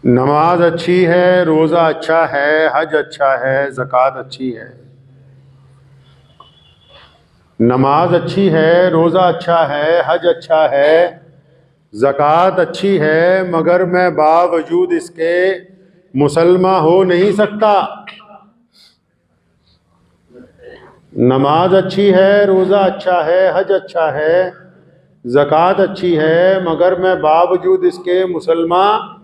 नमाज अच्छी है, रोज़ा अच्छा है, हज अच्छा है, ज़कात अच्छी है। नमाज अच्छी है, रोज़ा अच्छा है, हज अच्छा है, ज़कात अच्छी है, मगर मैं बावजूद इसके मुसलमान हो नहीं सकता। नमाज अच्छी है, रोज़ा अच्छा है, हज अच्छा है, ज़कात अच्छी है, मगर मैं बावजूद इसके मुसलमान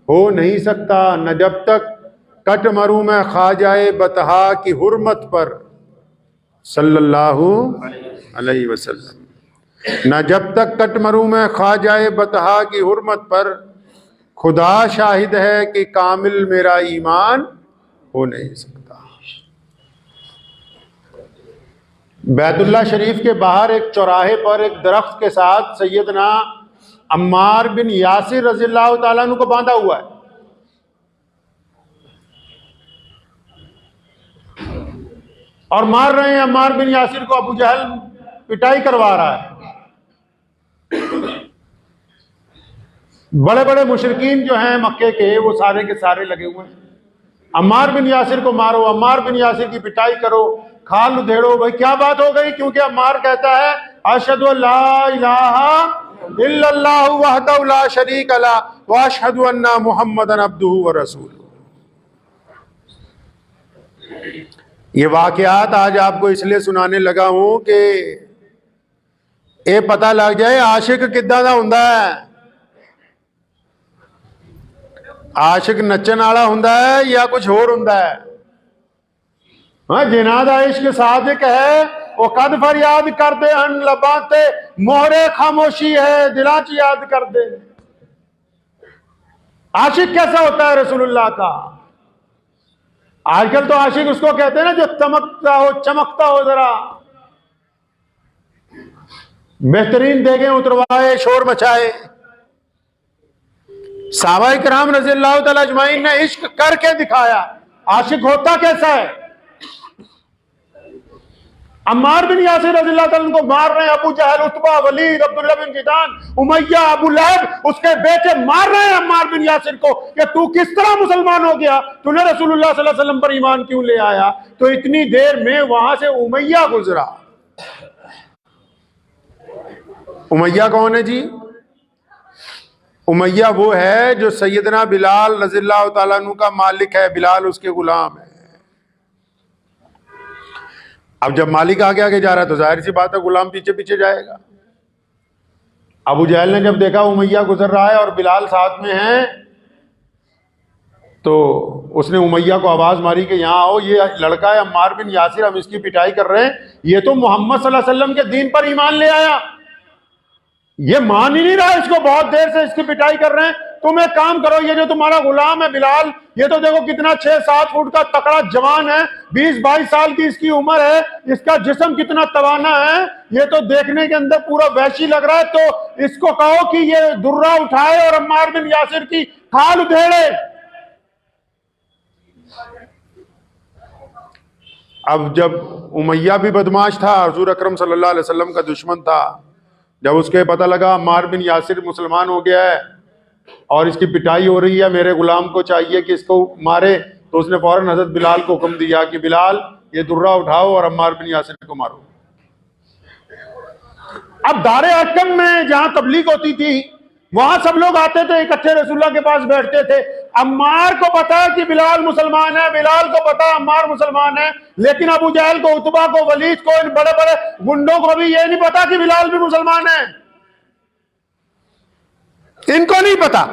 हो नहीं सकता। न जब तक कट मरूं मैं ख्वाजाए बतहा की हुर्मत पर सल्लल्लाहु अलैहि वसल्लम, न जब तक कट मरूं मैं ख्वाजाए बतहा की हुर्मत पर, खुदा शाहिद है कि कामिल मेरा ईमान हो नहीं सकता। बैतुल्ला शरीफ के बाहर एक चौराहे पर एक दरख्त के साथ सैयदना अम्मार बिन यासिर रज़ियल्लाहु ताला अन्हु को बांधा हुआ है। और मार रहे हैं अम्मार बिन यासिर को, अबू जहल पिटाई करवा रहा है। बड़े बड़े मुशरिकीन जो हैं मक्के के, वो सारे के सारे लगे हुए हैं, अम्मार बिन यासिर को मारो, अम्मार बिन यासिर की पिटाई करो, खाल उधेड़ो। भाई क्या बात हो गई? क्योंकि अम्मार कहता है अशहदु अल्ला इलाहा इल्लल्लाहु वहदहु ला शरीक लह व अशहदु अन्ना मुहम्मदन अब्दुहु व रसूलुहु। ये वाकयात आज आपको इसलिए सुनाने लगा हूं कि ये पता लग जाए आशिक किद्दां दा हुंदा है। आशिक नच्चन वाला हुंदा है या कुछ होर हुंदा है? हाँ, जिन्हां दा इश्क सादिक है वो कद फरियाद करते हैं लबां ते मोहरे खामोशी है दिलां च याद कर दे। आशिक कैसा होता है रसूलुल्लाह का? आजकल तो आशिक उसको कहते हैं ना जो चमकता हो जरा, बेहतरीन देगे उतरवाए, शोर मचाए। सहाबाए किराम रज़ियल्लाहु तआला अजमाइन ने इश्क करके दिखाया। आशिक होता कैसा है? अम्मार बिन यासिर रज़ियल्लाहु तआला को मार रहे हैं अबू जहल, उतबा, वलीद, अब्दुल्ला बिन जिदान, उमैया, अबू लहब, उसके बेटे मार रहे हैं अम्मार बिन यासिर को कि तू किस तरह मुसलमान हो गया, तूने रसूलुल्लाह सल्लल्लाहु अलैहि वसल्लम पर ईमान क्यों ले आया? तो इतनी देर में वहां से उमैया गुजरा। उमैया कौन है जी? उमैया वो है जो सैयदना बिलाल रज़ियल्लाहु ताला अन्हु का मालिक है, बिलाल उसके गुलाम है। अब जब मालिक आगे आगे जा रहा है तो जाहिर सी बात है गुलाम पीछे पीछे जाएगा। अबू जहल ने जब देखा उमैया गुजर रहा है और बिलाल साथ में है, तो उसने उमैया को आवाज मारी कि यहाँ आओ, ये लड़का है अम्मार बिन यासिर, हम इसकी पिटाई कर रहे हैं, ये तो मोहम्मद सल्लल्लाहु अलैहि वसल्लम के दीन पर ईमान ले आया, ये मान ही नहीं रहा, इसको बहुत देर से इसकी पिटाई कर रहे हैं। तुम एक काम करो, ये जो तुम्हारा गुलाम है बिलाल, ये तो देखो कितना 6-7 फुट का तकड़ा जवान है, 20-22 साल की इसकी उम्र है, इसका जिस्म कितना तवाना है, ये तो देखने के अंदर पूरा वैशी लग रहा है, तो इसको कहो कि ये दुर्रा उठाए और अम्मार बिन यासिर की खाल उधेड़े। अब जब उमैया भी बदमाश था, हुजूर अकरम सल्लल्लाहु अलैहि वसल्लम का दुश्मन था, जब उसके पता लगा अम्मार बिन यासिर मुसलमान हो गया है और इसकी पिटाई हो रही है, मेरे गुलाम को चाहिए कि इसको मारे, तो उसने फौरन हजरत बिलाल को हुक्म दिया कि बिलाल ये दुर्रा उठाओ और अम्मार बिन यासिर को मारो। अब दारे अरकम में जहां तबलीग होती थी वहां सब लोग आते थे, इकट्ठे रसूलुल्लाह के पास बैठते थे। अम्मार को पता है कि बिलाल मुसलमान है, बिलाल को पता है अम्मार मुसलमान है, लेकिन अबू जहल को, उतबा को, वलीद को, इन बड़े बड़े गुंडों को भी ये नहीं पता कि बिलाल भी मुसलमान है, इनको नहीं पता।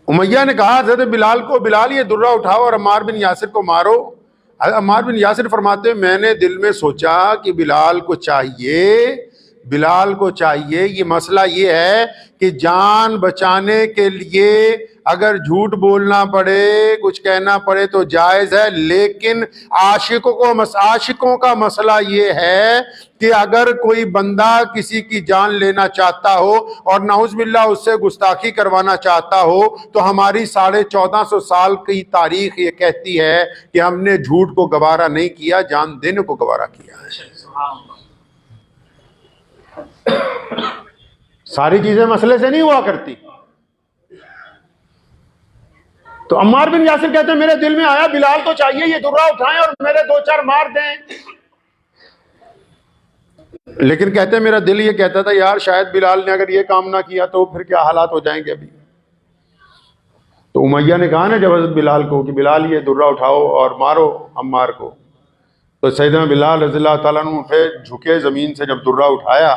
उमैया ने कहा हज़रत बिलाल को, बिलाल ये दुर्रा उठाओ और अम्मार बिन यासिर को मारो। अम्मार बिन यासिर फरमाते मैंने दिल में सोचा कि बिलाल को चाहिए, ये मसला ये है कि जान बचाने के लिए अगर झूठ बोलना पड़े, कुछ कहना पड़े तो जायज़ है, लेकिन आशिकों का मसला ये है कि अगर कोई बंदा किसी की जान लेना चाहता हो और नाउज़ुबिल्लाह उससे गुस्ताखी करवाना चाहता हो, तो हमारी 1450 साल की तारीख ये कहती है कि हमने झूठ को गवारा नहीं किया, जान देने को गवारा किया है। सारी चीजें मसले से नहीं हुआ करती। तो अम्मार बिन यासिर कहते हैं मेरे दिल में आया बिलाल तो चाहिए, ये दुर्रा उठाएं और मेरे 2-4 मार दें। लेकिन कहते हैं मेरा दिल ये कहता था यार शायद बिलाल ने अगर ये काम ना किया तो फिर क्या हालात हो जाएंगे अभी। तो उमैया ने कहा ना जब हज़रत बिलाल को कि बिलाल ये दुर्रा उठाओ और मारो अम्मार को, तो सैयदना बिलाल रज़ियल्लाहु ताला अन्हु उठे, झुके जमीन से, जब दुर्रा उठाया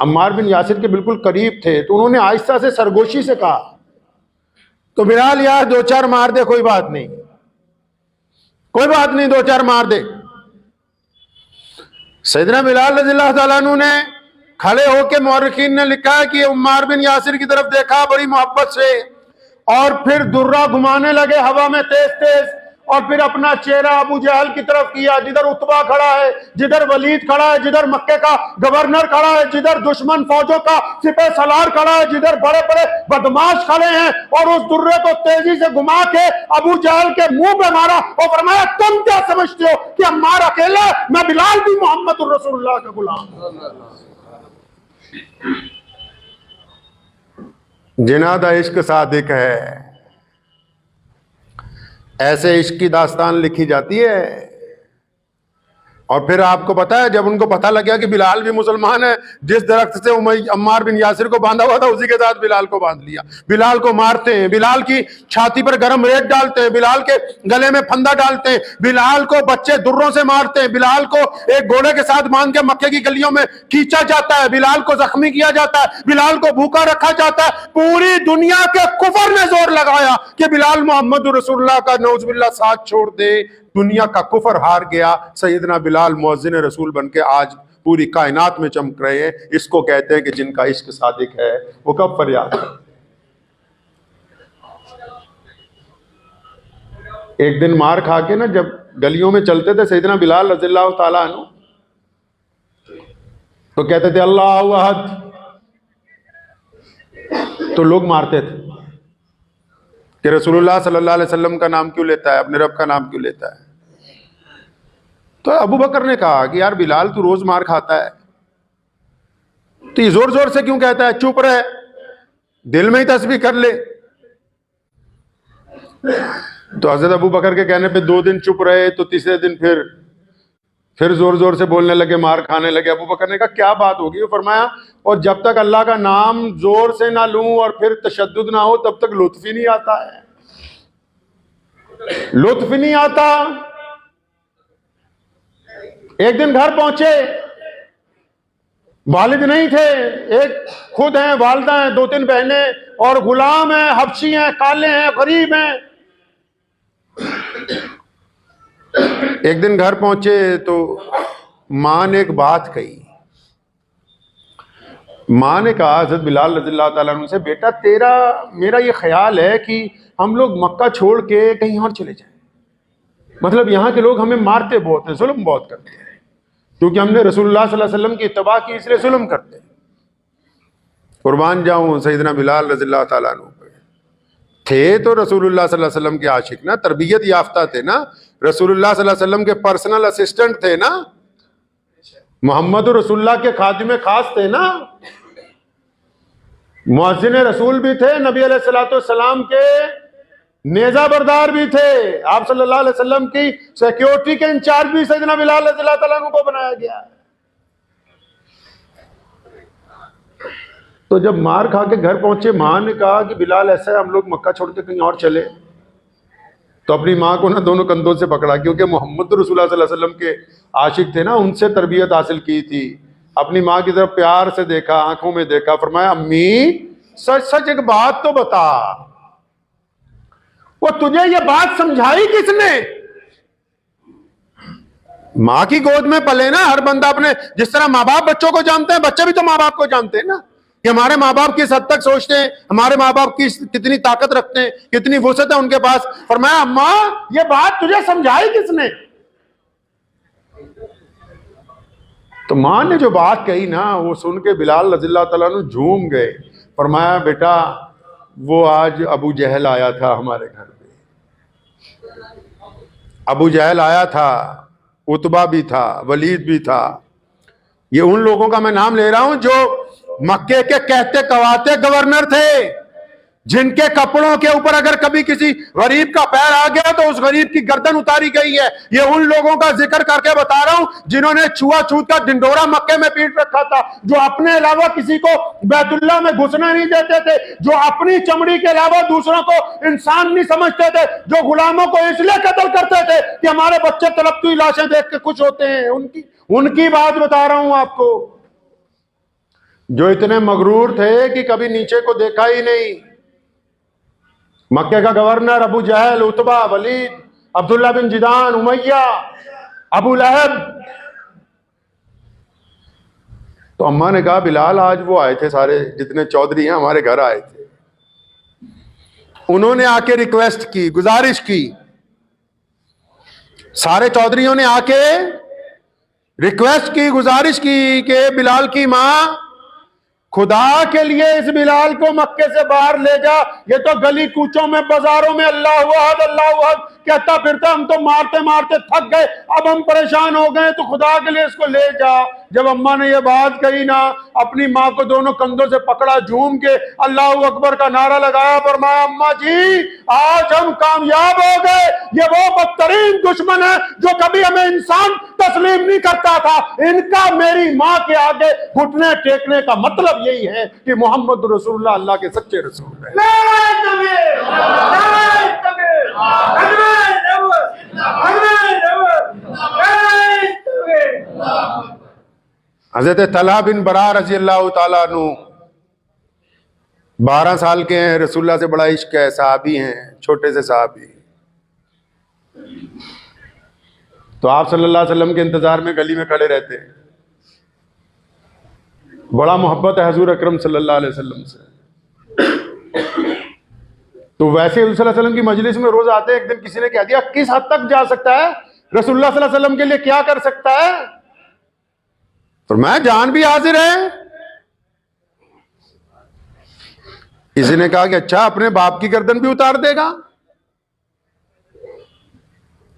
अम्मार बिन यासिर के बिल्कुल करीब थे तो उन्होंने आहिस्ता से सरगोशी से कहा तो बिलाल यार 2-4 मार दे, कोई बात नहीं, कोई बात नहीं, 2-4 मार दे। सैयदना बिलाल रज़ियल्लाहु ताला अन्हु ने खड़े होकर, मुअर्रिखीन ने लिखा है कि उम्मार बिन यासिर की तरफ देखा बड़ी मोहब्बत से और फिर दुर्रा घुमाने लगे हवा में तेज तेज, और फिर अपना चेहरा अबू जहल की तरफ किया, जिधर उतबा खड़ा है, जिधर वलीद खड़ा है, जिधर मक्के का गवर्नर खड़ा है, जिधर दुश्मन फौजों का सिपह सलार खड़ा है, जिधर बड़े बड़े बदमाश खड़े हैं, और उस दुर्रे को तेजी से घुमा के अबू जहल के मुंह पे मारा और फरमाया तुम क्या समझते हो कि अम्मार अकेला, मैं बिलाल भी मोहम्मद रसूलुल्लाह का गुलाम। जिनादा इश्क सादिक है, ऐसे इश्क की दास्तान लिखी जाती है। और फिर आपको पता है जब उनको पता लग गया कि बिलाल भी मुसलमान है, जिस दरख्त से अम्मार बिन यासिर को बांधा हुआ था उसी के साथ बिलाल को बांध लिया। बिलाल को मारते हैं, बिलाल की छाती पर गर्म रेत डालते हैं, बिलाल के गले में फंदा डालते हैं, बिलाल को बच्चे दुर्रों से मारते हैं, बिलाल को एक घोड़े के साथ बांध के मक्के की गलियों में खींचा जाता है, बिलाल को जख्मी किया जाता है, बिलाल को भूखा रखा जाता है। पूरी दुनिया के कुफर ने जोर लगाया कि बिलाल मोहम्मद रसूलुल्लाह का नौजुबिल्लाह साथ छोड़ दे, दुनिया का कुफर हार गया। सैयदना बिलाल मुअज्जिन रसूल बन के आज पूरी कायनात में चमक रहे हैं। इसको कहते हैं कि जिनका इश्क सादिक है वो कब फरियाद। एक दिन मार खा के ना जब गलियों में चलते थे सैयदना बिलाल रज़ियल्लाहु ताला अन्हु, तो कहते थे अल्लाहु अहद, तो लोग मारते थे कि रसूलुल्लाह सल्लल्लाहु अलैहि वसल्लम का नाम क्यों लेता है, अपने रब का नाम क्यों लेता है। तो अबू बकर ने कहा कि यार बिलाल तू रोज मार खाता है, तो ये जोर जोर से क्यों कहता है, चुप रहे, दिल में ही तस्बीह कर ले। तो हजरत अबू बकर के कहने पे 2 दिन चुप रहे, तो तीसरे दिन फिर जोर जोर से बोलने लगे, मार खाने लगे। अबू बकर ने कहा क्या बात होगी। वो फरमाया और जब तक अल्लाह का नाम जोर से ना लूं और फिर तशद्दुद ना हो तब तक लुत्फ ही नहीं आता है, लुत्फ नहीं आता। एक दिन घर पहुंचे, वालिद नहीं थे, एक खुद हैं, वालिदा हैं, 2-3 बहनें और गुलाम हैं, हबशी हैं, काले हैं, गरीब हैं। एक दिन घर पहुंचे तो मां ने एक बात कही। मां ने कहा हज़रत बिलाल रज़ियल्लाहु ताला अन्हु से, बेटा मेरा ये ख्याल है कि हम लोग मक्का छोड़ के कहीं और चले जाएं। मतलब यहाँ के लोग हमें मारते बहुत हैं, जुल्म बहुत करते हैं, क्योंकि हमने रसूलुल्लाह सल्लल्लाहु अलैहि वसल्लम की इत्तबा की, इसलिए जुल्म करते हैं। कुर्बान जाऊं सैयदना बिलाल रज़ियल्लाहु ताला अन्हु थे तो रसूलुल्लाह सल्लल्लाहु अलैहि वसल्लम के आशिक ना, तरबियत याफ्ता थे ना, रसूलुल्लाह सल्लल्लाहु अलैहि वसल्लम के पर्सनल असिस्टेंट थे ना, मोहम्मद रसूलुल्लाह के खादिम खास थे ना, मुअज्जिन रसूल भी थे, नबी अलैहिस्सलाम के नेजा बरदार भी थे, आप सल्लल्लाहु अलैहि वसल्लम की सिक्योरिटी के इंचार्ज भी सैयदना बिलाल रज़ियल्लाहु ताला अन्हु को बनाया गया। तो जब मार खा के घर पहुंचे, मां ने कहा कि बिलाल ऐसा है हम लोग मक्का छोड़ के कहीं और चले। तो अपनी मां को ना दोनों कंधों से पकड़ा, क्योंकि मोहम्मद रसूलुल्लाह सल्लल्लाहु अलैहि वसल्लम के आशिक थे ना, उनसे तरबियत हासिल की थी। अपनी मां की तरफ प्यार से देखा, आंखों में देखा, फरमाया अम्मी सच सच एक बात तो बता, वो तुझे ये बात समझाई किसने। मां की गोद में पले ना हर बंदा, अपने जिस तरह माँ बाप बच्चों को जानते हैं, बच्चे भी तो माँ बाप को जानते हैं ना, कि हमारे माँ बाप किस हद तक सोचते हैं, हमारे माँ बाप की कितनी ताकत रखते हैं, कितनी वुसअत है उनके पास। फरमाया अम्मा ये बात तुझे समझाई किसने। तो मां ने जो बात कही ना, वो सुन के बिलाल रज़ियल्लाहु ताला अन्हु झूम गए। फरमाया बेटा वो आज अबू जहल आया था हमारे घर पे, अबू जहल आया था, उतबा भी था, वलीद भी था। ये उन लोगों का मैं नाम ले रहा हूं जो मक्के के कहते कवाते गवर्नर थे, जिनके कपड़ों के ऊपर अगर कभी किसी गरीब का पैर आ गया तो उस गरीब की गर्दन उतारी गई है। ये उन लोगों का जिक्र करके बता रहा हूं जिन्होंने छुआछूत का ढिंढोरा मक्के में पीट रखा था, जो अपने अलावा किसी को बैतुल्लाह में घुसना नहीं देते थे, जो अपनी चमड़ी के अलावा दूसरों को इंसान नहीं समझते थे, जो गुलामों को इसलिए कत्ल करते थे कि हमारे बच्चे तड़पती लाशें देख के खुश होते हैं, उनकी बात बता रहा हूं आपको, जो इतने मगरूर थे कि कभी नीचे को देखा ही नहीं। मक्के का गवर्नर अबू जहल, उतबा, वलीद, अब्दुल्ला बिन जिदान, उमैया, अबू लहब। तो अम्मा ने कहा बिलाल आज वो आए थे, सारे जितने चौधरी हैं हमारे घर आए थे, उन्होंने आके रिक्वेस्ट की, गुजारिश की, सारे चौधरियों ने आके रिक्वेस्ट की, गुजारिश की कि बिलाल की मां खुदा के लिए इस बिलाल को मक्के से बाहर ले जा। ये तो गली कूचों में बाजारों में अल्लाह अकबर कहता फिरता, हम तो मारते मारते थक गए, अब हम परेशान हो गए, तो खुदा के लिए इसको ले जा। जब अम्मा ने ये बात कही ना, अपनी माँ को दोनों कंधों से पकड़ा, झूम के अल्लाह अकबर का नारा लगाया, फरमाया अम्मा जी आज हम कामयाब हो गए। ये वो बदतरीन दुश्मन है जो कभी हमें इंसान तस्लीम नहीं करता था, इनका मेरी माँ के आगे घुटने टेकने का मतलब यही है कि मोहम्मद रसूलुल्लाह अल्लाह के सच्चे रसूल हैं। हजरत तलहा बिन बरा रजी अल्लाह ताला अन्हु 12 साल के हैं, रसूलुल्लाह से बड़ा इश्क है, सहाबी हैं, छोटे से सहाबी। तो आप सल्लल्लाहु अलैहि वसल्लम के इंतजार में गली में खड़े रहते हैं, बड़ा मोहब्बत है हुजूर अकरम सल्लल्लाहु अलैहि वसल्लम से। तो वैसे हुजूर सल्लल्लाहु अलैहि वसल्लम की मजलिस में रोज आते हैं। एक दिन किसी ने कह दिया किस हद तक जा सकता है, रसूलुल्लाह सल्लल्लाहु अलैहि वसल्लम के लिए क्या कर सकता है? तो मैं जान भी हाजिर है। किसी ने कहा कि अच्छा अपने बाप की गर्दन भी उतार देगा।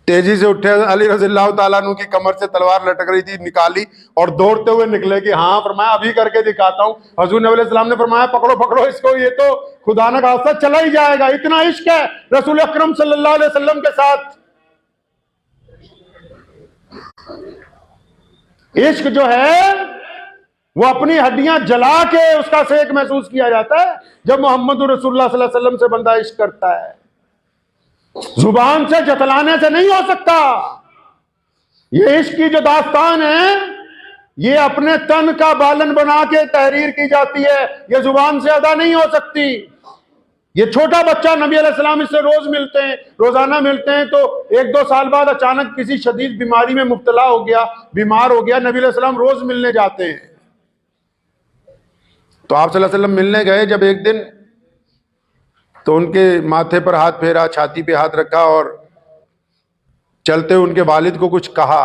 तेजी से उठे अली रज़ियल्लाहु ताला अन्हु की कमर से तलवार लटक रही थी, निकाली और दौड़ते हुए निकले कि हाँ फरमाया अभी करके दिखाता हूं। हजूर नबी अलैहि सलाम ने फरमाया पकड़ो पकड़ो इसको, ये तो खुदा न खास्ता चला ही जाएगा। इतना इश्क है रसूल अकरम सल्लल्लाहु अलैहि वसल्लम के साथ। इश्क जो है वो अपनी हड्डियां जला के उसका सेक महसूस किया जाता है जब मोहम्मद रसूलुल्लाह सल्लल्लाहु अलैहि वसल्लम से बंदा इश्क करता है। जुबान से जतलाने से नहीं हो सकता। ये इश्क की जो दास्तान है ये अपने तन का बालन बना के तहरीर की जाती है, ये जुबान से अदा नहीं हो सकती। ये छोटा बच्चा नबी अलैहिस्सलाम इससे रोज मिलते हैं, रोजाना मिलते हैं, तो 1-2 साल बाद अचानक किसी शदीद बीमारी में मुब्तला हो गया, बीमार हो गया, नबी अलैहिस्सलाम रोज मिलने जाते हैं। तो आप सल्लल्लाहु अलैहि वसल्लम मिलने गए जब एक दिन, तो उनके माथे पर हाथ फेरा, छाती पे हाथ रखा और चलते उनके वालिद को कुछ कहा।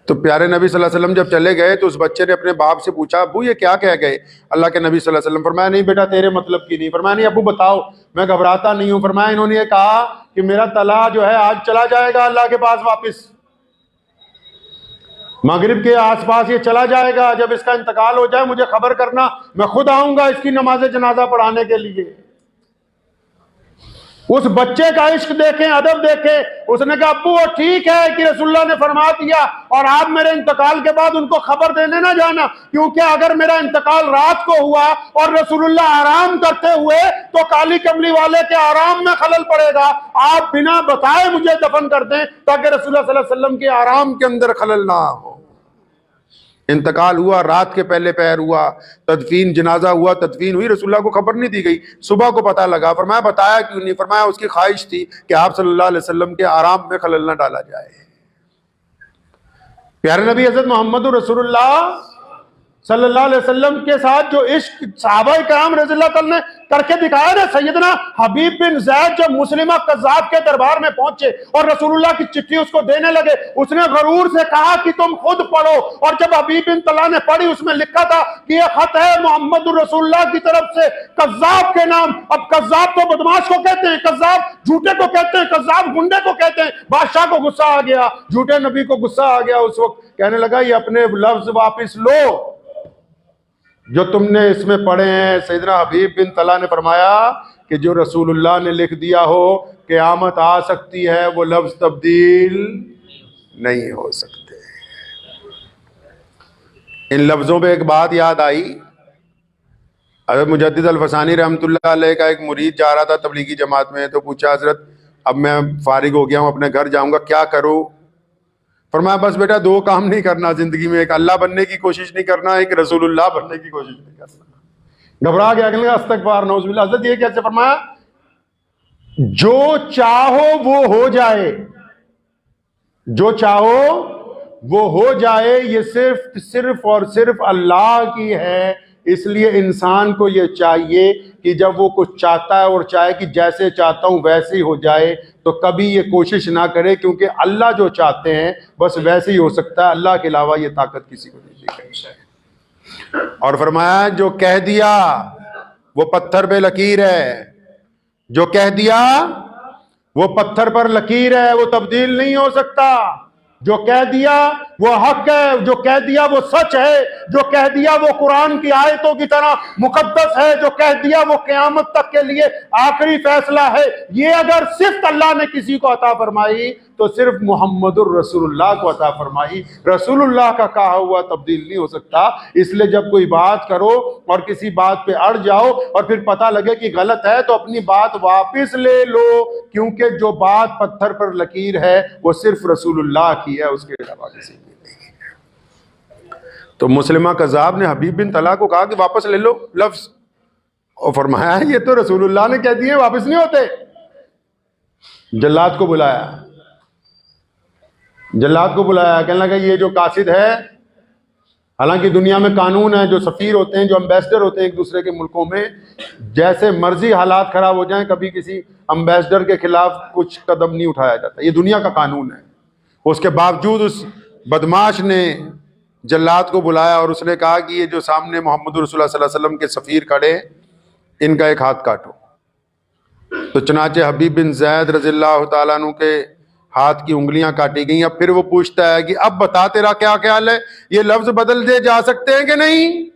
तो प्यारे नबी सल्लल्लाहु अलैहि वसल्लम जब चले गए तो उस बच्चे ने अपने बाप से पूछा अबू ये क्या कह गए अल्लाह के नबी सल्लल्लाहु अलैहि वसल्लम? फरमाया नहीं बेटा तेरे मतलब की नहीं। फरमाया नहीं अबू बताओ, मैं घबराता नहीं हूं। फरमाया इन्होंने ये कहा कि मेरा तला जो है आज चला जाएगा अल्लाह के पास वापिस, मगरिब के आसपास ये चला जाएगा, जब इसका इंतकाल हो जाए मुझे खबर करना, मैं खुद आऊंगा इसकी नमाज जनाजा पढ़ाने के लिए। उस बच्चे का इश्क देखें, अदब देखें। उसने कहा अब्बू वो ठीक है कि रसूलुल्लाह ने फरमा दिया और आप मेरे इंतकाल के बाद उनको खबर देने ना जाना, क्योंकि अगर मेरा इंतकाल रात को हुआ और रसूलुल्लाह आराम करते हुए तो काली कमली वाले के आराम में खलल पड़ेगा। आप बिना बताए मुझे दफन कर दें ताकि रसूलुल्लाह सल्लल्लाहु अलैहि वसल्लम के आराम के अंदर खलल ना हो। इंतकाल हुआ, रात के पहले पहर हुआ, तदफीन जनाजा हुआ, तदफीन हुई, रसूलुल्लाह को खबर नहीं दी गई। सुबह को पता लगा। फरमाया बताया क्यों नहीं? फरमाया उसकी ख्वाहिश थी कि आप सल्लल्लाहु अलैहि वसल्लम के आराम में खलल न डाला जाए। प्यारे नबी हज़रत मोहम्मद रसूलुल्लाह सल्लल्लाहु अलैहि वसल्लम के साथ जो इश्क सहाबाए किराम रज़ियल्लाहु अन्हुम ने करके दिखाया ना। सैयदना हबीब बिन ज़ैद जब मुस्लिमा कज़्ज़ाब के दरबार में पहुंचे और रसूलुल्लाह की चिट्ठी उसको देने लगे, उसने गरूर से कहा कि तुम खुद पढ़ो। और जब हबीब बिन तला ने पढ़ी उसमें लिखा था कि यह खत है मोहम्मद रसूलुल्लाह की तरफ से कज़्ज़ाब के नाम। अब कज़्ज़ाब तो बदमाश को कहते हैं, कज़्ज़ाब झूठे को कहते हैं, कज़्ज़ाब गुंडे को कहते हैं। बादशाह को गुस्सा आ गया, झूठे नबी को गुस्सा आ गया। उस वक्त कहने लगा ये अपने लफ्ज वापिस लो, जो तुमने इसमें पढ़े हैं, सैयदना हबीब बिन तला ने फरमाया कि जो रसूलुल्लाह ने लिख दिया हो क़यामत आ सकती है, वो लफ्ज़ तब्दील नहीं हो सकते। इन लफ्ज़ों पे एक बात याद आई। हज़रत मुजद्दिद अल-फसानी रहमतुल्लाह अलैह का एक मुरीद जा रहा था तबलीगी जमात में, तो पूछा हज़रत अब मैं फारिग हो गया हूँ, अपने घर जाऊँगा, क्या करूँ? फरमाया बस बेटा दो काम नहीं करना ज़िंदगी में, एक अल्लाह बनने की कोशिश नहीं करना, एक रसूलुल्लाह बनने की कोशिश नहीं करना। घबरा गया, कहने लगा अस्तगफार नौज़ुबिल्लाह। हज़रत ये कैसे फरमाया? जो चाहो वो हो जाए, जो चाहो वो हो जाए, ये सिर्फ और सिर्फ अल्लाह की है। इसलिए इंसान को ये चाहिए कि जब वो कुछ चाहता है और चाहे कि जैसे चाहता हूं वैसे ही हो जाए, तो कभी ये कोशिश ना करे, क्योंकि अल्लाह जो चाहते हैं बस वैसे ही हो सकता है, अल्लाह के अलावा ये ताकत किसी को नहीं दी। और फरमाया जो कह दिया वो पत्थर पे लकीर है, जो कह दिया वो पत्थर पर लकीर है, वो तब्दील नहीं हो सकता। जो कह दिया वो हक है, जो कह दिया वो सच है, जो कह दिया वो कुरान की आयतों की तरह मुकद्दस है, जो कह दिया वो क़यामत तक के लिए आखिरी फैसला है। ये अगर सिर्फ अल्लाह ने किसी को अता फरमाई तो सिर्फ मुहम्मदुर रसूलुल्लाह को अता फरमाई। रसूलुल्लाह का कहा हुआ तब्दील नहीं हो सकता। इसलिए जब कोई बात करो और किसी बात पे अड़ जाओ और फिर पता लगे कि गलत है, तो अपनी बात वापस ले लो, क्योंकि जो बात पत्थर पर लकीर है वो सिर्फ रसूलुल्लाह की है, उसके अलावा किसी की नहीं। तो मुस्लिमा कज़ाब ने हबीब बिन तला को कहा कि वापस ले लो लफ्ज, और फरमाया ये तो रसूलुल्लाह ने कह दिए, वापस नहीं होते। जल्लाद को बुलाया, जल्लाद को बुलाया, कहने लगा ये जो कासिद है, हालांकि दुनिया में कानून है, जो सफ़ीर होते हैं, जो एम्बेसडर होते हैं एक दूसरे के मुल्कों में, जैसे मर्जी हालात खराब हो जाएं कभी किसी एम्बेसडर के खिलाफ कुछ कदम नहीं उठाया जाता, ये दुनिया का कानून है। उसके बावजूद उस बदमाश ने जल्लाद को बुलाया और उसने कहा कि ये जो सामने मोहम्मद रसूलुल्लाह सल्लल्लाहु अलैहि वसल्लम के सफ़ीर खड़े, इनका एक हाथ काटो। तो चनाचे हबीब बिन ज़ैद रज़ियल्लाहु ताला अन्हु के हाथ की उंगलियां काटी गई। अब फिर वो पूछता है कि अब बता तेरा क्या ख्याल है, ये लफ्ज बदल दे जा सकते हैं कि नहीं?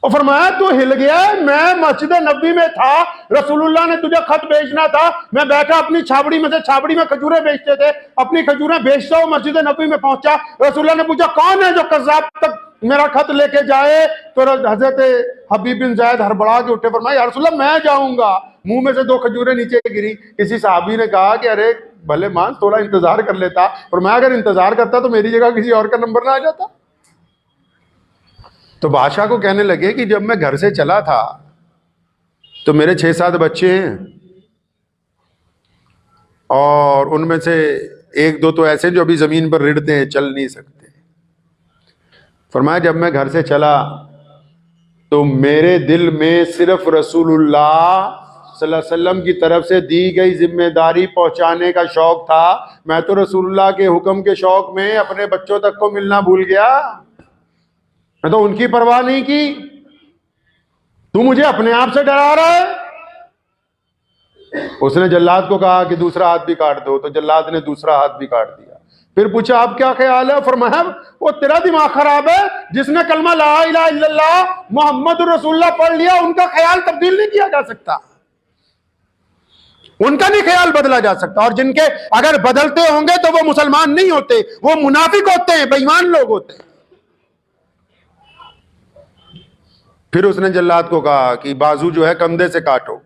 और फरमाया तू हिल गया, मैं मस्जिद नबी में था, रसूलुल्लाह ने तुझे खत भेजना था, मैं बैठा अपनी छावड़ी में से, छावड़ी में खजूरें बेचते थे, अपनी खजूरें बेचता हूं, मस्जिद नबी में पहुंचा, रसूलुल्लाह ने पूछा कौन है जो कज़्ज़ाब तक मेरा खत लेके जाए? तो हजरत हबीब बिन ज़ैद हड़बड़ा के उठे, फरमाया या रसूलल्लाह मैं जाऊंगा। मुंह में से दो खजूरें नीचे गिरी। किसी साहबी ने कहा कि अरे भले मान थोड़ा इंतजार कर लेता, और मैं अगर इंतजार करता तो मेरी जगह किसी और का नंबर ना आ जाता। तो बादशाह को कहने लगे कि जब मैं घर से चला था तो मेरे 6-7 बच्चे हैं, और उनमें से 1-2 तो ऐसे जो अभी जमीन पर रिड़ते हैं, चल नहीं सकते। फरमाया जब मैं घर से चला तो मेरे दिल में सिर्फ रसूलुल्लाह सल्लल्लाहु अलैहि वसल्लम की तरफ से दी गई जिम्मेदारी पहुंचाने का शौक था। मैं तो रसूलुल्लाह के हुक्म के शौक में अपने बच्चों तक को मिलना भूल गया, मैं तो उनकी परवाह नहीं की। तू मुझे अपने आप से डरा रहा है। उसने जल्लाद को कहा कि दूसरा हाथ भी काट दो, तो जल्लाद ने दूसरा हाथ भी काट दिया। फिर पूछा आप क्या ख्याल है? फरमाया वो तेरा दिमाग खराब है, जिसने कलमा ला इलाहा इल्लल्लाह मोहम्मद रसूलुल्लाह पढ़ लिया, उनका ख्याल तब्दील नहीं किया जा सकता, उनका नहीं ख्याल बदला जा सकता। और जिनके अगर बदलते होंगे तो वो मुसलमान नहीं होते, वो मुनाफिक होते हैं, बेईमान लोग होते हैं। फिर उसने जल्लाद को कहा कि बाजू जो है कंधे से काटो।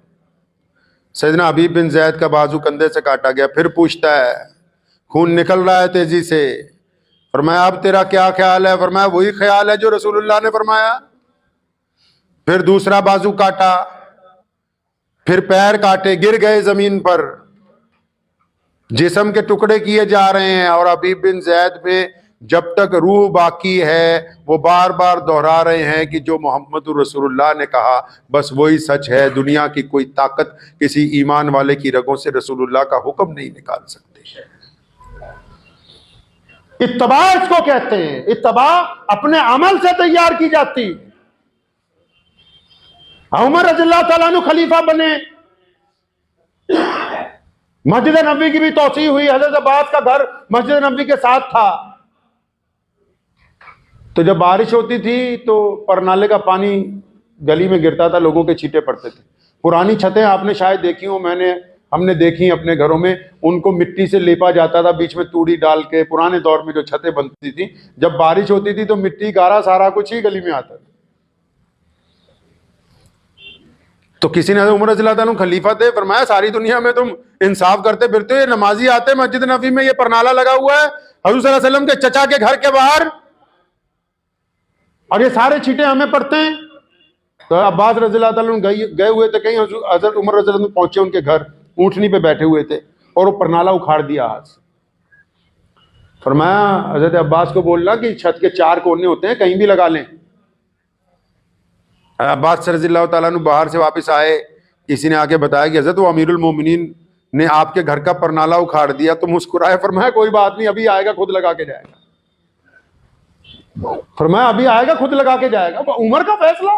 सैयदना हबीब बिन ज़ैद का बाजू कंधे से काटा गया। फिर पूछता है खून निकल रहा है तेजी से। फरमाया अब तेरा क्या ख्याल है? फरमाया वही ख्याल है जो रसूलुल्लाह ने फरमाया। फिर दूसरा बाजू काटा, फिर पैर काटे, गिर गए जमीन पर, जिस्म के टुकड़े किए जा रहे हैं। और हबीब बिन ज़ैद में जब तक रूह बाकी है वो बार बार दोहरा रहे हैं कि जो मोहम्मद रसूलुल्लाह ने कहा बस वही सच है, दुनिया की कोई ताकत किसी ईमान वाले की रगों से रसूलुल्लाह का हुक्म नहीं निकाल सकती। इत्तबा इसको कहते हैं, इत्तबा अपने अमल से तैयार की जाती। उमर रज़ियल्लाहु ताला अन्हु खलीफा बने, मस्जिद नबी की भी तोसी हुई, हज़रत अब्बास का घर मस्जिद नबी के साथ था। तो जब बारिश होती थी तो परनाले का पानी गली में गिरता था, लोगों के छींटे पड़ते थे। पुरानी छतें आपने शायद देखी हो, हमने देखी अपने घरों में, उनको मिट्टी से लेपा जाता था, बीच में तूड़ी डाल के। पुराने दौर में जो छतें बनती थी, जब बारिश होती थी तो मिट्टी गारा सारा कुछ ही गली में आता था। तो किसी ने उमर रज़ियल्लाहु अन्हु खलीफा थे, फरमाया सारी दुनिया में तुम इंसाफ करते फिरते हो, ये नमाजी आते मस्जिद नबी में, ये परनाला लगा हुआ है हज़रत सल्लल्लाहु अलैहि वसल्लम के चचा के घर के बाहर, और ये सारे छींटे हमें पड़ते हैं। तो अब्बास रज़ियल्लाहु अन्हु गए हुए थे कहीं, हज़रत उमर रज़ियल्लाहु अन्हु पहुंचे उनके घर, ऊँटनी पे बैठे हुए थे, और वो परनाला उखाड़ दिया हाथ से। फरमाया हज़रत अब्बास को बोलना कि छत के 4 कोने होते हैं, कहीं भी लगा लें। अब्बास रज़ियल्लाहु ताला अन्हु बाहर से वापस आए, किसी ने आके बताया कि हज़रत वो अमीरुल मोमिनीन ने आपके घर का परनाला उखाड़ दिया। तो मुस्कुराए, फरमाया कोई बात नहीं, अभी आएगा खुद लगा के जाएगा। फरमाया अभी आएगा खुद लगा के जाएगा। उमर का फैसला,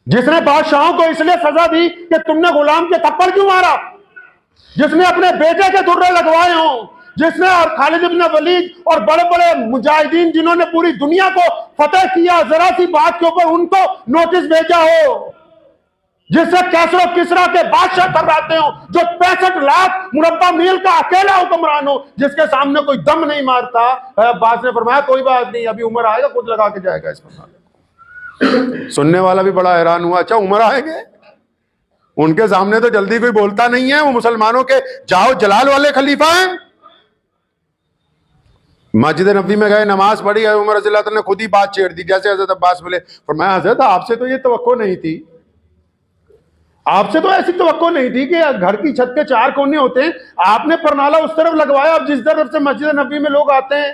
जिसने बादशाहों को इसलिए सजा दी कि तुमने गुलाम के थप्पड़ क्यों मारा, जिसने अपने बेटे के दुर्रे लगवाए हों, जिसने और खालिद इब्न वलीद और बड़े बड़े मुजाहिदीन जिन्होंने पूरी दुनिया को फतेह किया, जरा सी बात के ऊपर उनको नोटिस भेजा हो, जिससे कैसरो किसरा के बादशाह करवाते हो, जो 65 लाख मुरब्बा मील का अकेला हुक्मरान हो, जिसके सामने कोई दम नहीं मारता। अब्बास ने फरमाया कोई बात नहीं, अभी उमर आएगा खुद लगा के जाएगा इस पर। सुनने वाला भी बड़ा हैरान हुआ, अच्छा उमर आएंगे, उनके सामने तो जल्दी कोई बोलता नहीं है, वो मुसलमानों के जाओ जलाल वाले खलीफा हैं। मस्जिद नबी में गए, नमाज पढ़ी, उमर रज़ियल्लाहु अन्हु ने खुद ही बात छेड़ दी। जैसे हज़रत अब्बास बोले, फरमाया हज़रत आपसे तो ये तवक्को नहीं थी, आपसे तो ऐसी तवक्को नहीं थी कि घर की छत के 4 कोने होते हैं, आपने परनाला उस तरफ लगवाया, अब जिस तरफ से मस्जिद नबी में लोग आते हैं।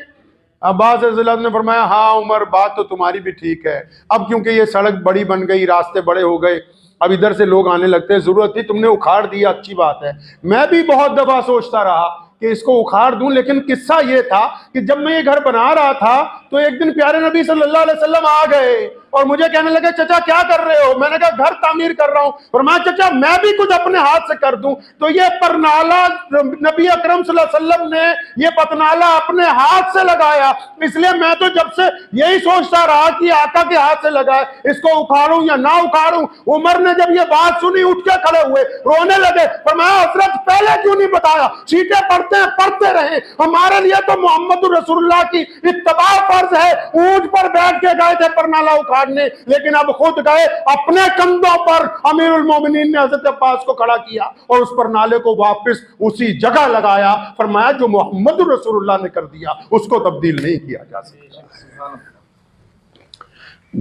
अब्बास रज़ियल्लाहु अन्हु ने फरमाया हाँ उमर, बात तो तुम्हारी भी ठीक है, अब क्योंकि ये सड़क बड़ी बन गई, रास्ते बड़े हो गए, अब इधर से लोग आने लगते हैं, जरूरत थी तुमने उखाड़ दिया, अच्छी बात है। मैं भी बहुत दफा सोचता रहा कि इसको उखाड़ दूं, लेकिन किस्सा ये था कि जब मैं ये घर बना रहा था तो एक दिन प्यारे नबी सल्लल्लाहु अलैहि वसल्लम आ गए और मुझे कहने लगे चचा क्या कर रहे हो। मैंने कहा घर तामीर कर रहा हूं। और मैं चचा मैं भी कुछ अपने हाथ से कर दूं। तो ये परनाला नबी अकरम सल्लल्लाहु अलैहि वसल्लम ने ये पतनाला अपने हाथ से लगाया, इसलिए मैं तो जब से यही सोचता रहा कि आका के हाथ से लगाए, इसको उखाड़ूं या ना उखाड़ूं। उमर ने जब ये बात सुनी उठ के खड़े हुए, रोने लगे। पर मैं हजरत पहले क्यों नहीं बताया, सीटें पढ़ते रहे, हमारे लिए तो मोहम्मद रसूलुल्लाह की इत्तबा फर्ज है। ऊंट पर बैठ के गए थे परनाला उखाड़ने, लेकिन अब खुद गए, अपने कंधों पर अमीरुल मोमिनीन ने हजरत अब्बास को खड़ा किया और उस परनाले को वापस उसी जगह लगाया। फरमाया जो मोहम्मद रसूलुल्लाह ने कर दिया उसको तब्दील नहीं किया जा सकता।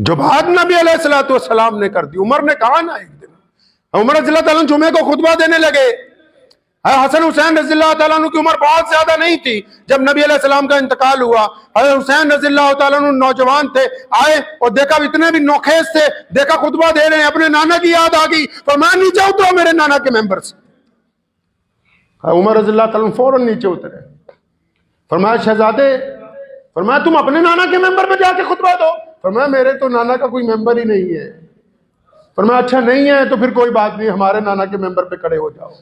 जो बात नबी अलैहिस्सलातु वस्सलाम ने कर दी, उमर ने कहा ना, एक दिन उमर रज़ियल्लाहु अन्हु जुमे को खुतबा देने लगे। हसन हुसैन रज़ियल्लाहु ताला अन्हु की उम्र बहुत ज्यादा नहीं थी जब नबी अलैहिस्सलाम का इंतकाल हुआ। हसन हुसैन रज़ियल्लाहु ताला अन्हु नौजवान थे, आए और देखा इतने भी नौखेज थे, देखा खुतबा दे रहे हैं, अपने नाना की याद आ गई। फरमाया नीचे उतरो मेरे नाना के मेंबर से। उमर रज़ियल्लाहु ताला अन्हु फौरन नीचे उतरे। फरमाया शहजादे, फरमाया तुम अपने नाना के मेंबर पे जाके खुतबा दो। फरमाया मेरे तो नाना का कोई मेंबर ही नहीं है। फरमाया अच्छा नहीं है तो फिर कोई बात नहीं, हमारे नाना के मेंबर पे खड़े हो जाओ।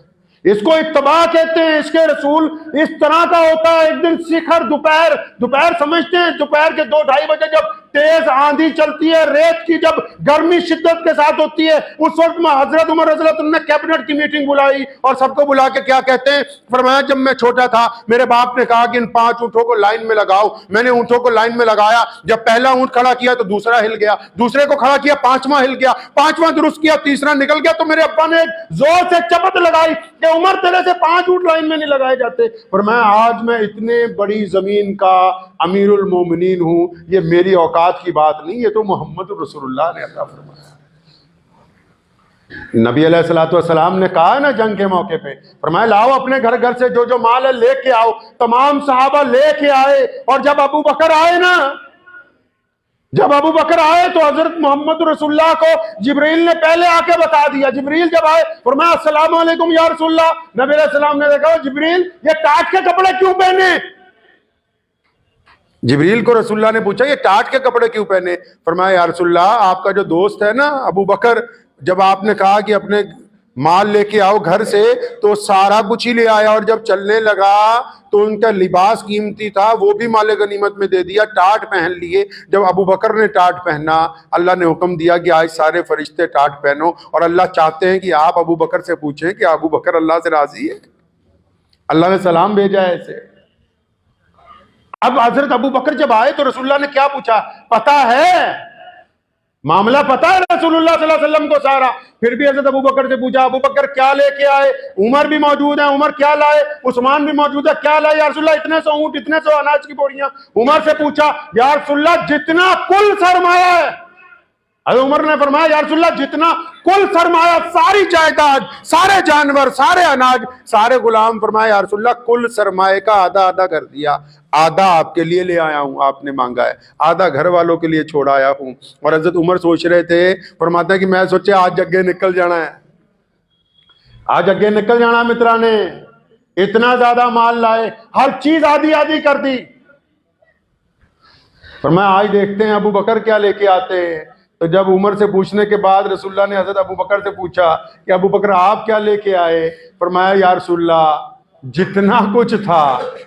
इसको इत्तबा कहते हैं। इसके रसूल इस तरह का होता है, एक दिन शिखर दोपहर समझते हैं, दोपहर के 2-2:30 बजे जब तेज आंधी चलती है, रेत की जब गर्मी शिद्दत के साथ होती है, उस वक्त में हजरत उमर रज़ियल्लाहु अन्हु ने कैबिनेट की मीटिंग बुलाई और सबको बुला के क्या कहते हैं, फरमाया जब मैं छोटा था मेरे बाप ने कहा कि इन 5 ऊंटों को लाइन में लगाओ। मैंने ऊंटों को लाइन में लगाया, जब पहला ऊंट खड़ा किया तो दूसरा हिल गया, दूसरे को खड़ा किया, 5वां हिल गया, 5वां दुरुस्त किया, तीसरा निकल गया। तो मेरे अब्बा ने जोर से चपत लगाई कि उमर तेरे से 5 ऊंट लाइन में नहीं लगाए जाते। फरमाया आज मैं इतने बड़ी जमीन का अमीरुल मोमिनीन हूं, ये मेरी औकात की बात नहीं, ये तो मोहम्मद रसूलुल्लाह ने अता फरमाया। नबी अलैहिस्सलातु वस्सलाम ने कहा ना जंग के मौके पे, फरमाया लाओ अपने घर से जो जो माल है लेके आओ। तमाम सहाबा लेके आए और जब अबू बकर आए ना, जब अबू बकर आए तो हजरत मोहम्मद रसूलुल्लाह को जिब्रील ने पहले आके बता दिया। जिब्रील जब आए फरमाया अस्सलामु अलैकुम या रसूलल्लाह। नबी अलैहि सलाम ने देखा जिब्रील ये टाट के कपड़े क्यों पहने। जिब्रील को रसूलुल्लाह ने पूछा ये टाट के कपड़े क्यों पहने। फरमाया या रसूलल्लाह आपका जो दोस्त है ना अबू बकर, जब आपने कहा कि अपने माल लेके आओ घर से, तो सारा कुछ ही ले आया। और जब चलने लगा तो उनका लिबास कीमती था, वो भी माले गनीमत में दे दिया, टाट पहन लिए। जब अबू बकर ने टाट पहना, अल्लाह ने हुक्म दिया कि आज सारे फरिश्ते टाट पहनो। और अल्लाह चाहते हैं कि आप अबू बकर से पूछें कि अबू बकर अल्लाह से राजी है। अल्लाह ने सलाम भेजा है ऐसे। अब हजरत अबू बकर जब आए तो रसूलुल्लाह ने क्या पूछा, पता है मामला, पता है रसूलुल्लाह सल्लल्लाहु अलैहि वसल्लम को सारा। फिर भी हजरत अबू बकर से पूछा, अबू बकर क्या लेके आए? उमर भी मौजूद है, उमर क्या लाए? उस्मान भी मौजूद है, क्या लाए? या रसूलुल्लाह इतने सौ ऊंट, इतने सौ अनाज की बोरियां। उमर से पूछा, या रसूलुल्लाह जितना कुल सरमाया है। अरे उमर ने फरमाया, या रसूलुल्लाह जितना कुल सरमाया, सारी जायदाद, सारे जानवर, सारे अनाज, सारे गुलाम। फरमाया, या रसूलुल्लाह कुल सरमाए का आधा आधा कर दिया। आधा आपके लिए ले आया हूं, आपने मांगा है, आधा घर वालों के लिए छोड़ आया हूं। और हजरत उमर सोच रहे थे, फरमाते कि मैं सोचे आज अगे निकल जाना है, आज अगे निकल जाना। मित्रा ने इतना ज्यादा माल लाए, हर चीज आधी आधी कर दी। फरमाया आज देखते हैं अबू बकर क्या लेके आते हैं। तो जब उमर से पूछने के बाद रसूलुल्लाह ने हजरत अबू बकर से पूछा कि अबू बकर आप क्या लेके आए? फरमाया, या रसूलुल्लाह जितना कुछ था,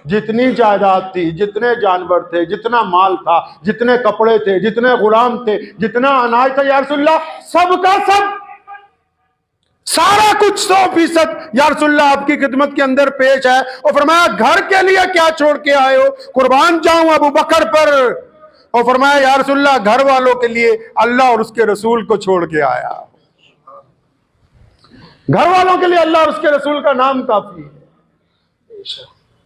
जितनी जायदाद थी, जितने जानवर थे, जितना माल था, जितने कपड़े थे, जितने गुलाम थे, जितना अनाज था, या रसूलुल्लाह सबका सब, सारा कुछ 100% या रसूलुल्लाह आपकी खिदमत के अंदर पेश है। और फरमाया घर के लिए क्या छोड़ के आए हो? कुर्बान जाऊं अबू बकर पर। और फरमाया, या रसूलुल्लाह घर वालों के लिए अल्लाह और उसके रसूल को छोड़ के आया। घर वालों के लिए अल्लाह और उसके रसूल का नाम काफी है।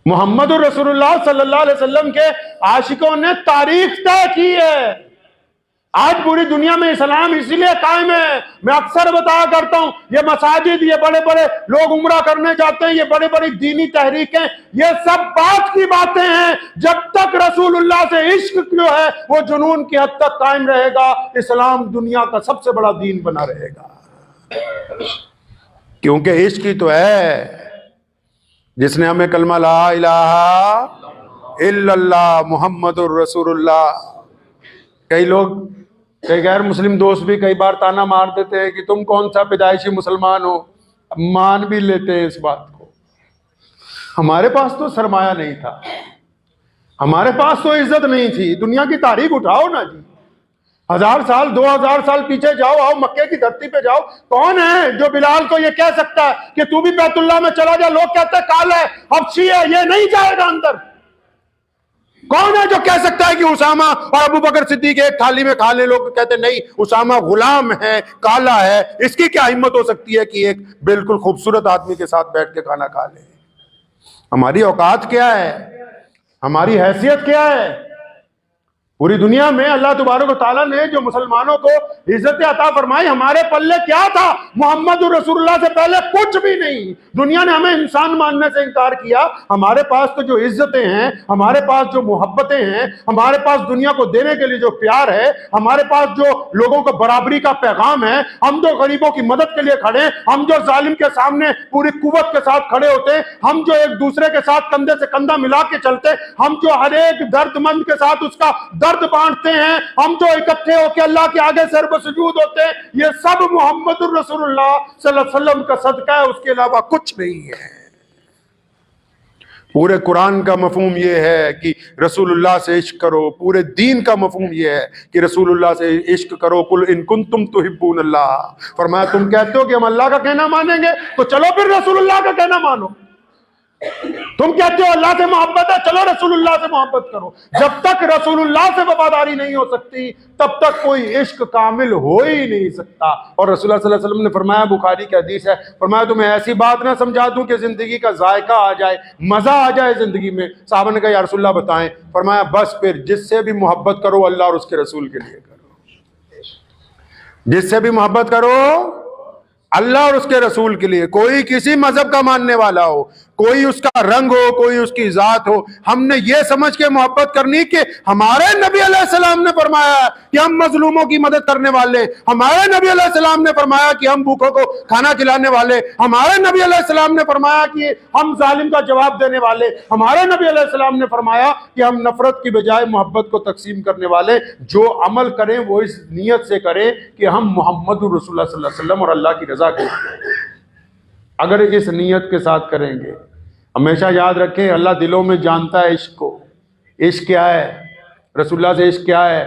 मोहम्मद रसूलुल्लाह सल्लल्लाहु अलैहि वसल्लम के आशिकों ने तारीख तय की है। आज पूरी दुनिया में इस्लाम इसीलिए कायम है। मैं अक्सर बताया करता हूं, ये मसाजिद, ये बड़े बड़े लोग उम्रा करने जाते हैं, ये बड़े बड़ी दीनी तहरीकें, ये सब बात की बातें हैं। जब तक रसूलुल्लाह से इश्क जो है वो जुनून की हद तक कायम रहेगा, इस्लाम दुनिया का सबसे बड़ा दीन बना रहेगा। क्योंकि इश्क ही तो है जिसने हमें कलमा ला इलाहा इल्लल्लाह मुहम्मदुर रसूलुल्लाह। कई लोग, कई गैर मुस्लिम दोस्त भी कई बार ताना मार देते हैं कि तुम कौन सा पैदाइशी मुसलमान हो। मान भी लेते हैं इस बात को। हमारे पास तो सरमाया नहीं था, हमारे पास तो इज्जत नहीं थी। दुनिया की तारीख उठाओ ना जी, 1000 साल 2000 साल पीछे जाओ, आओ मक्के की धरती पे जाओ। कौन है जो बिलाल को ये कह सकता है कि तू भी बैतुल्लाह में चला जा? लोग कहते हैं काला है, हबशी है, ये नहीं जाएगा अंदर। कौन है जो कह सकता है कि उसामा और अबू बकर सिद्दीक एक थाली में खा ले? लोग कहते नहीं, उसामा गुलाम है, काला है, इसकी क्या हिम्मत हो सकती है कि एक बिल्कुल खूबसूरत आदमी के साथ बैठ के खाना खा ले? हमारी औकात क्या है? हमारी हैसियत क्या है? पूरी दुनिया में अल्लाह तबारक व तआला ने जो मुसलमानों को इज्जत अता फरमाई, हमारे पल्ले क्या था? मोहम्मद रसूलुल्लाह से पहले कुछ भी नहीं। दुनिया ने हमें इंसान मानने से इनकार किया। हमारे पास तो जो इज्जतें हैं, हमारे पास जो मोहब्बतें हैं, हमारे पास दुनिया को देने के लिए जो प्यार है, हमारे पास जो लोगों को बराबरी का पैगाम है, हम जो गरीबों की मदद के लिए खड़े, हम जो जालिम के सामने पूरी कुव्वत के साथ खड़े होते, हम जो एक दूसरे के साथ कंधे से कंधा मिला के चलते, हम जो हर एक दर्दमंद के साथ उसका दर्द बांटते हैं, हम जो इकट्ठे होकर अल्लाह के आगे सर बसजूद होते हैं, ये सब मोहम्मद रसूलुल्लाह सल्लल्लाहु अलैहि वसल्लम का सदका है, उसके अलावा कुछ नहीं है। पूरे कुरान का मफहूम ये है कि रसूलुल्लाह से इश्क करो। पूरे दीन का मफहूम ये है कि रसूलुल्लाह से इश्क करो। कुल इन कुंतुम तुहिब्बून अल्लाह, फरमाया तुम कहते हो कि हम अल्लाह का कहना मानेंगे, तो चलो फिर रसूलुल्लाह का कहना मानो। तुम कहते हो अल्लाह से मोहब्बत है, चलो रसूलुल्लाह से मोहब्बत करो। जब तक रसूलुल्लाह से वफादारी नहीं हो सकती, तब तक कोई इश्क कामिल हो ही नहीं सकता। और रसूलुल्लाह सल्लल्लाहु अलैहि वसल्लम ने फरमाया, बुखारी की हदीस है, फरमाया तुम्हें ऐसी बात ना समझा दूं कि जिंदगी का जायका आ जाए, मजा आ जाए जिंदगी में। साहबा ने कहा, या रसूलुल्लाह बताएं। फरमाया, बस फिर जिससे भी मोहब्बत करो अल्लाह और उसके रसूल के लिए करो। जिससे भी मोहब्बत करो अल्लाह और उसके रसूल के लिए। कोई किसी मजहब का मानने वाला हो, कोई उसका रंग हो, कोई उसकी जात हो, हमने ये समझ के मोहब्बत करनी कि हमारे नबी अलैहिस्सलाम ने फरमाया कि हम मजलूमों की मदद करने वाले, हमारे नबी अलैहिस्सलाम ने फरमाया कि हम भूखों को खाना खिलाने वाले, हमारे नबी अलैहिस्सलाम ने फरमाया कि हम जालिम का जवाब देने वाले, हमारे नबी अलैहिस्सलाम ने फरमाया कि हम नफरत की बजाय मोहब्बत को तकसीम करने वाले। जो अमल करें वो इस नीयत से करें कि हम मोहम्मद रसूलुल्लाह सल्लल्लाहु अलैहि वसल्लम और अल्लाह की रजा करें। अगर इस नीयत के साथ करेंगे। हमेशा याद रखें, अल्लाह दिलों में जानता है इश्क को। इश्क क्या है, रसूलुल्लाह से इश्क क्या है?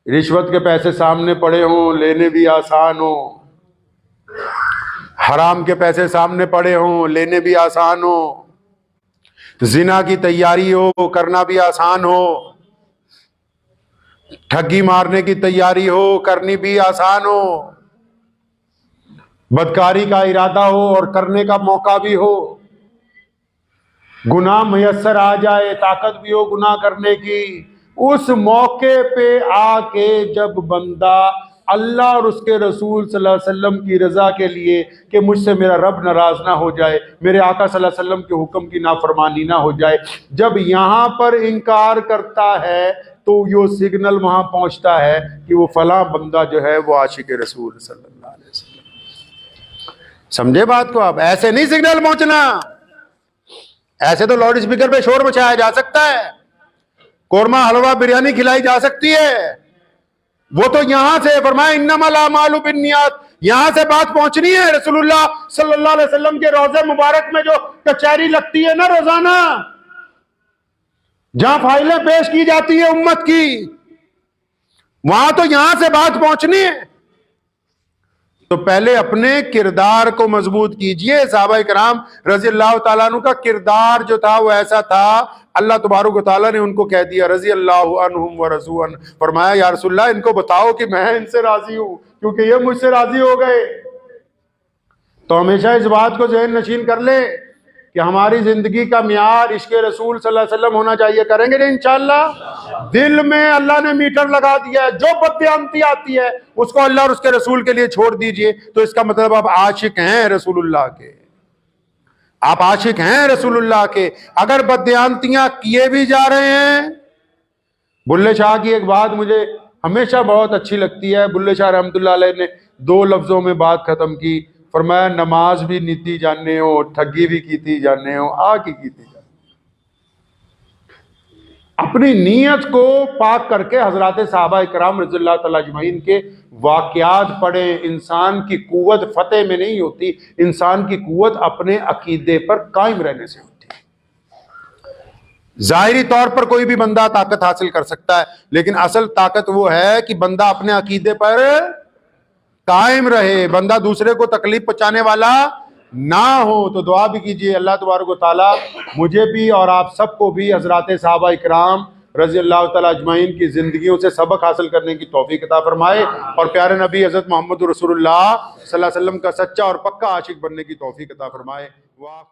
रिश्वत के पैसे सामने पड़े हों, लेने भी आसान हो, हराम के पैसे सामने पड़े हों, लेने भी आसान हो, जिना की तैयारी हो, करना भी आसान हो, ठगी मारने की तैयारी हो, करनी भी आसान हो, बदकारी का इरादा हो और करने का मौका भी हो, गुनाह मयस्सर आ जाए, ताकत भी हो गुनाह करने की, उस मौके पे आके जब बंदा अल्लाह और उसके रसूल सल्लल्लाहु अलैहि वसल्लम की रजा के लिए कि मुझसे मेरा रब नाराज ना हो जाए, मेरे आका सल्लल्लाहु अलैहि वसल्लम के हुक्म की नाफरमानी ना हो जाए, जब यहां पर इनकार करता है तो यो सिग्नल वहां पहुंचता है कि वो फला बंदा जो है वो आशिक रसूल सल्लल्लाहु अलैहि वसल्लम। समझे बात को आप? ऐसे नहीं सिग्नल पहुंचना, ऐसे तो लाउड स्पीकर पे शोर मचाया जा सकता है, कोरमा हलवा बिरयानी खिलाई जा सकती है, वो तो यहां से फरमाया इन्नमल अमालु बिन्नियात, यहां से बात पहुंचनी है। रसूलुल्लाह सल्लल्लाहु अलैहि वसल्लम के रोजे मुबारक में जो कचहरी लगती है ना रोजाना, जहां फाइलें पेश की जाती है उम्मत की, वहां तो यहां से बात पहुंचनी है। तो पहले अपने किरदार को मजबूत कीजिए। सहाबा इकराम रजी अल्लाह तआला अन्हु का किरदार जो था वो ऐसा था, अल्लाह तबारक व तआला ने उनको कह दिया रजी अल्लाहु अन्हुम व रज़ू अन, फरमाया या रसूलल्लाह इनको बताओ कि मैं इनसे राजी हूं क्योंकि ये मुझसे राजी हो गए। तो हमेशा इस बात को ज़हन नशीन कर ले कि हमारी जिंदगी का मियार इश्क़ रसूल सल्लल्लाहु अलैहि वसल्लम होना चाहिए। करेंगे ना इंशाअल्लाह। दिल में अल्लाह ने मीटर लगा दिया है, जो बदयानती आती है उसको अल्लाह और उसके रसूल के लिए छोड़ दीजिए। तो इसका मतलब आप आशिक हैं रसूलुल्लाह के, आप आशिक हैं रसूलुल्लाह के। अगर बदयानतियां किए भी जा रहे हैं, बुल्ले शाह की एक बात मुझे हमेशा बहुत अच्छी लगती है। बुल्ले शाह रहमतुल्लाह अलैह ने दो लफ्जों में बात खत्म की, फरमाया नमाज भी नीति जाने हो, ठगी भी कीती जाने हो, आ की कीती जाने। अपनी नीयत को पाक करके हजरात सहाबा इकराम रज़ियल्लाहु तआला अजमईन के वाक़यात पढ़े। इंसान की कुव्वत फतेह में नहीं होती, इंसान की कुव्वत अपने अकीदे पर कायम रहने से होती है। जाहिरी तौर पर कोई भी बंदा ताकत हासिल कर सकता है, लेकिन असल ताकत वो है कि बंदा अपने अकीदे पर कायम रहे, बंदा दूसरे को तकलीफ पहुंचाने वाला ना हो। तो दुआ भी कीजिए अल्लाह तबारक व तआला मुझे भी और आप सबको भी हजरात सहाबा इकराम रज़ी अल्लाह तआला अजमईन की जिंदगियों से सबक हासिल करने की तौफीक अता फरमाए और प्यारे नबी हज़रत मोहम्मद रसूलुल्लाह सल्लल्लाहु अलैहि वसल्लम का सच्चा और पक्का आशिक बनने की तौफीक अता फरमाए। वाह।